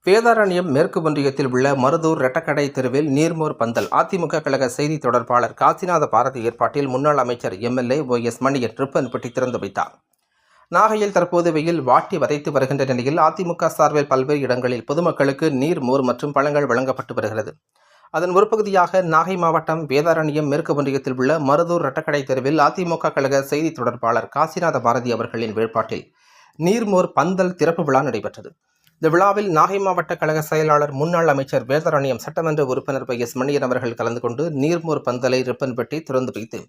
வேதாரண்யம் மேற்கு ஒன்றியத்தில் உள்ள மருதூர் ரெட்டக்கடை தெருவில் நீர்மோர் பந்தல் அதிமுக கழக செய்தி தொடர்பாளர் காசிநாத பாரதி ஏற்பாட்டில் முன்னாள் அமைச்சர் எம்எல்ஏ OS மணியன் ரிப்பன் பெட்டி திறந்து வைத்தார். நாகையில் தற்போது வெயில் வாட்டி வதைத்து வருகின்ற நிலையில் அதிமுக சார்பில் பல்வேறு இடங்களில் பொதுமக்களுக்கு நீர், மோர் மற்றும் பழங்கள் வழங்கப்பட்டு வருகிறது. அதன் ஒரு பகுதியாக நாகை மாவட்டம் வேதாரண்யம் மேற்கு ஒன்றியத்தில் உள்ள மருதூர் ரெட்டக்கடை தெருவில் அதிமுக கழக செய்தி தொடர்பாளர் காசிநாத பாரதி அவர்களின் ஏற்பாட்டில் நீர்மோர் பந்தல் திறப்பு விழா நடைபெற்றது. இந்த விழாவில் நாகை மாவட்ட கழக செயலாளர் முன்னாள் அமைச்சர் வேதாரண்யம் சட்டமன்ற உறுப்பினர் OS மணியன் அவர்கள் கலந்து கொண்டு நீர்மோர் பந்தலை ரிப்பன் வெட்டி திறந்து வைத்து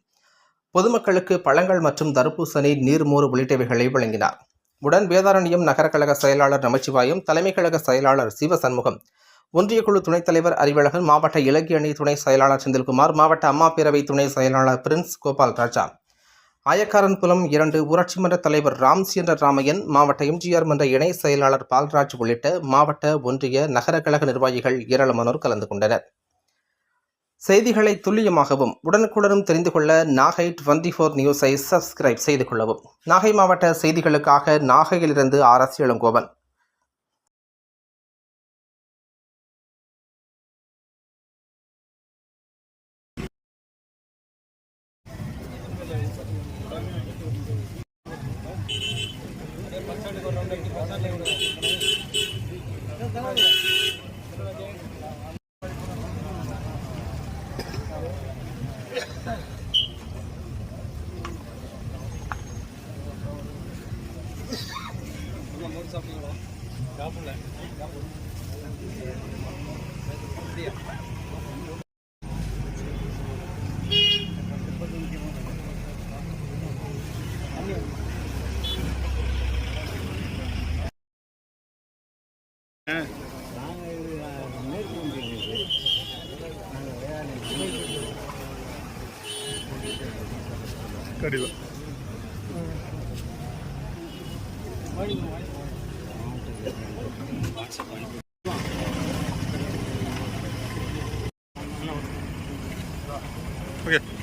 பொதுமக்களுக்கு பழங்கள் மற்றும் தர்பூசணி, நீர்மோர் உள்ளிட்டவைகளை வழங்கினார். உடன் வேதாரண்யம் நகர கழக செயலாளர் நமச்சிவாயம், தலைமை கழக செயலாளர் சிவசண்முகம், ஒன்றிய குழு துணைத் தலைவர் அறிவழகன், மாவட்ட இலக்கிய அணி துணை செயலாளர் செந்தில்குமார், மாவட்ட அம்மா பேரவை துணை செயலாளர் பிரின்ஸ் கோபால் ராஜா, ஆயக்காரன்புலம் 2 ஊராட்சி மன்ற தலைவர் ராம்சந்திர ராமையன், மாவட்ட MGR மன்ற இணை செயலாளர் பால்ராஜ் உள்ளிட்ட மாவட்ட, ஒன்றிய, நகர கழக நிர்வாகிகள் ஏராளமானோர் கலந்து கொண்டனர். செய்திகளை துல்லியமாகவும் உடனுக்குடனும் தெரிந்து கொள்ள நாகை 24 நியூஸை சப்ஸ்கிரைப் செய்து கொள்ளவும். நாகை மாவட்ட செய்திகளுக்காக நாகையிலிருந்து RS இளங்கோவன். Okay.